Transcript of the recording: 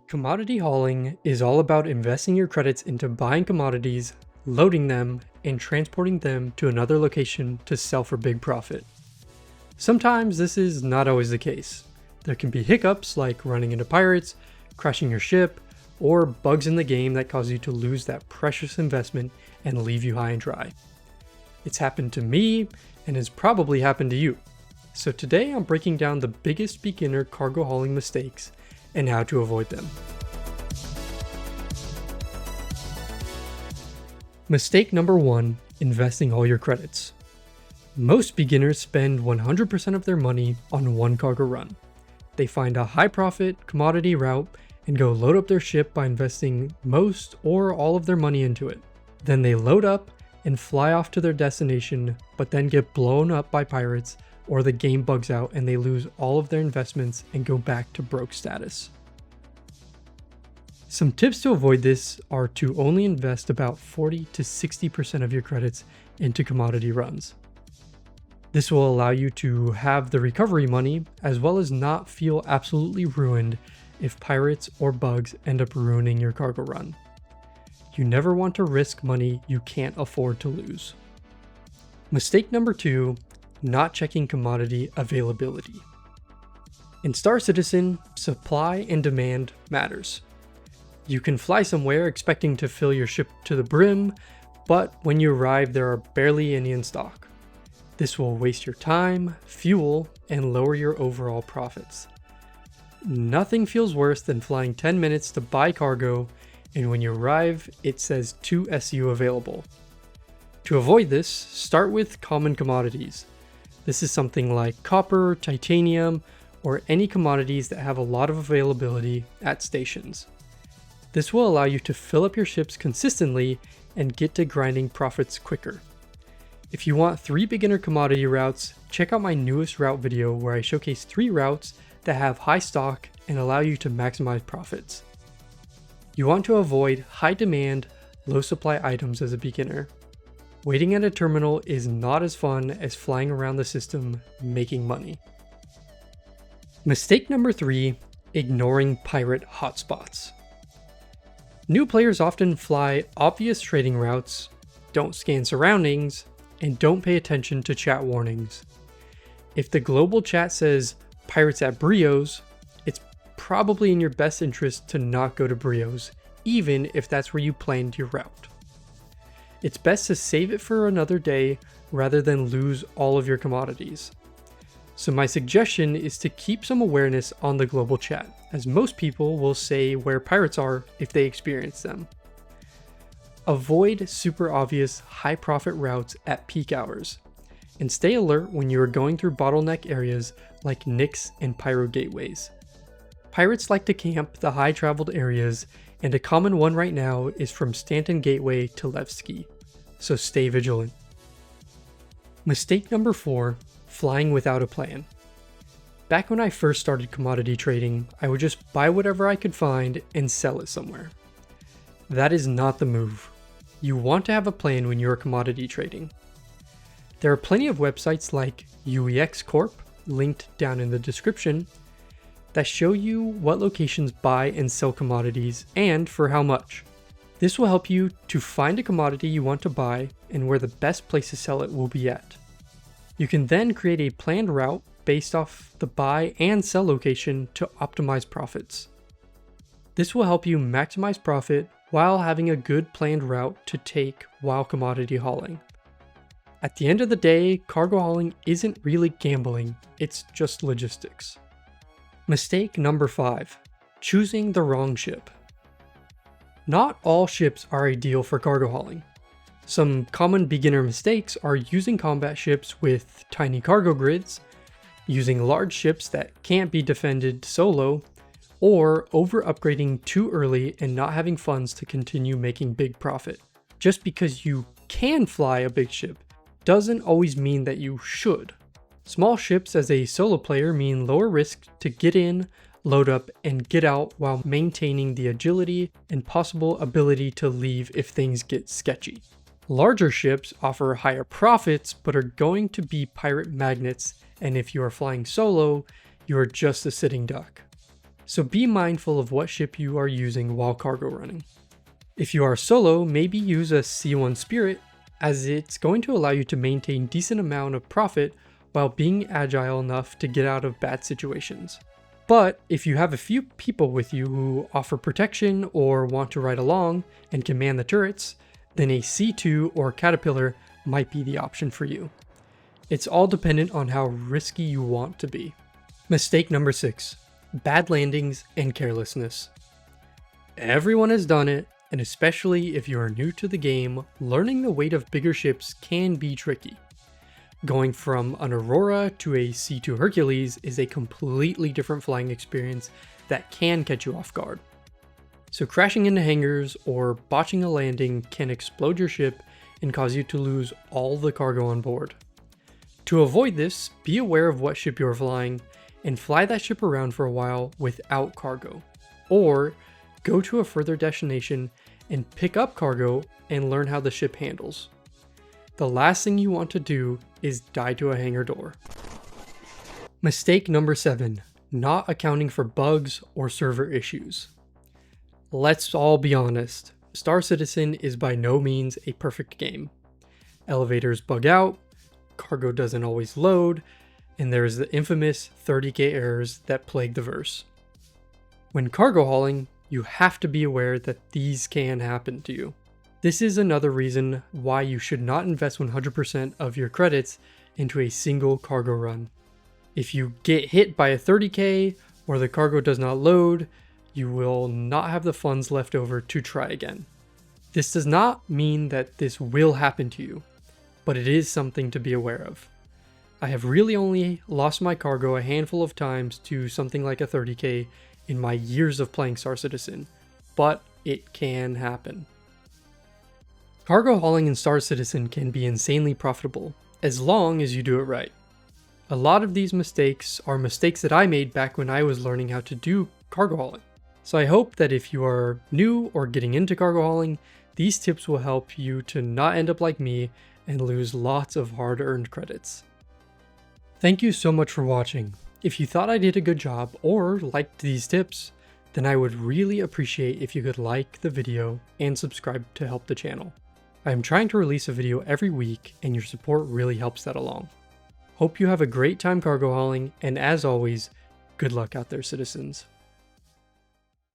Commodity hauling is all about investing your credits into buying commodities, loading them, and transporting them to another location to sell for big profit. Sometimes this is not always the case. There can be hiccups like running into pirates, crashing your ship, or bugs in the game that cause you to lose that precious investment and leave you high and dry. It's happened to me and has probably happened to you. So today I'm breaking down the biggest beginner cargo hauling mistakes and how to avoid them. Mistake number 1, investing all your credits. Most beginners spend 100% of their money on one cargo run. They find a high profit commodity route and go load up their ship by investing most or all of their money into it. Then they load up and fly off to their destination, but then get blown up by pirates, or the game bugs out and they lose all of their investments and go back to broke status. Some tips to avoid this are to only invest about 40 to 60% of your credits into commodity runs. This will allow you to have the recovery money as well as not feel absolutely ruined if pirates or bugs end up ruining your cargo run. You never want to risk money you can't afford to lose. Mistake number 2, not checking commodity availability. In Star Citizen, supply and demand matters. You can fly somewhere expecting to fill your ship to the brim, but when you arrive there are barely any in stock. This will waste your time, fuel, and lower your overall profits. Nothing feels worse than flying 10 minutes to buy cargo, and when you arrive it says 2 SU available. To avoid this, start with common commodities. This is something like copper, titanium, or any commodities that have a lot of availability at stations. This will allow you to fill up your ships consistently and get to grinding profits quicker. If you want 3 beginner commodity routes, check out my newest route video where I showcase 3 routes that have high stock and allow you to maximize profits. You want to avoid high demand, low supply items as a beginner. Waiting at a terminal is not as fun as flying around the system making money. Mistake number 3, ignoring pirate hotspots. New players often fly obvious trading routes, don't scan surroundings, and don't pay attention to chat warnings. If the global chat says pirates at Brios, it's probably in your best interest to not go to Brios, even if that's where you planned your route. It's best to save it for another day rather than lose all of your commodities. So my suggestion is to keep some awareness on the global chat, as most people will say where pirates are if they experience them. Avoid super obvious high profit routes at peak hours, and stay alert when you are going through bottleneck areas like Nix and Pyro gateways. Pirates like to camp the high traveled areas, and a common one right now is from Stanton Gateway to Levski, so stay vigilant. Mistake number 4, flying without a plan. Back when I first started commodity trading, I would just buy whatever I could find and sell it somewhere. That is not the move. You want to have a plan when you are commodity trading. There are plenty of websites like UEX Corp, linked down in the description, that show you what locations buy and sell commodities and for how much. This will help you to find a commodity you want to buy and where the best place to sell it will be at. You can then create a planned route based off the buy and sell location to optimize profits. This will help you maximize profit while having a good planned route to take while commodity hauling. At the end of the day, cargo hauling isn't really gambling, it's just logistics. Mistake number 5, choosing the wrong ship. Not all ships are ideal for cargo hauling. Some common beginner mistakes are using combat ships with tiny cargo grids, using large ships that can't be defended solo, or over upgrading too early and not having funds to continue making big profit. Just because you can fly a big ship doesn't always mean that you should. Small ships as a solo player mean lower risk to get in, load up, and get out while maintaining the agility and possible ability to leave if things get sketchy. Larger ships offer higher profits but are going to be pirate magnets, and if you are flying solo, you are just a sitting duck. so be mindful of what ship you are using while cargo running. If you are solo, maybe use a C1 Spirit, as it's going to allow you to maintain decent amount of profit while being agile enough to get out of bad situations. But if you have a few people with you who offer protection or want to ride along and can man the turrets, then a C2 or Caterpillar might be the option for you. It's all dependent on how risky you want to be. Mistake number 6, bad landings and carelessness. Everyone has done it, and especially if you are new to the game, learning the weight of bigger ships can be tricky. Going from an Aurora to a C2 Hercules is a completely different flying experience that can catch you off guard. So crashing into hangars or botching a landing can explode your ship and cause you to lose all the cargo on board. To avoid this, be aware of what ship you're flying and fly that ship around for a while without cargo, or go to a further destination and pick up cargo and learn how the ship handles. The last thing you want to do is die to a hangar door. Mistake number 7, not accounting for bugs or server issues. Let's all be honest, Star Citizen is by no means a perfect game. Elevators bug out, cargo doesn't always load, and there's the infamous 30k errors that plague the verse. When cargo hauling, you have to be aware that these can happen to you. This is another reason why you should not invest 100% of your credits into a single cargo run. If you get hit by a 30k or the cargo does not load, you will not have the funds left over to try again. This does not mean that this will happen to you, but it is something to be aware of. I have really only lost my cargo a handful of times to something like a 30k in my years of playing Star Citizen, but it can happen. Cargo hauling in Star Citizen can be insanely profitable, as long as you do it right. A lot of these mistakes are mistakes that I made back when I was learning how to do cargo hauling. So I hope that if you are new or getting into cargo hauling, these tips will help you to not end up like me and lose lots of hard-earned credits. Thank you so much for watching. If you thought I did a good job or liked these tips, then I would really appreciate if you could like the video and subscribe to help the channel. I am trying to release a video every week, and your support really helps that along. Hope you have a great time cargo hauling, and as always, good luck out there, citizens.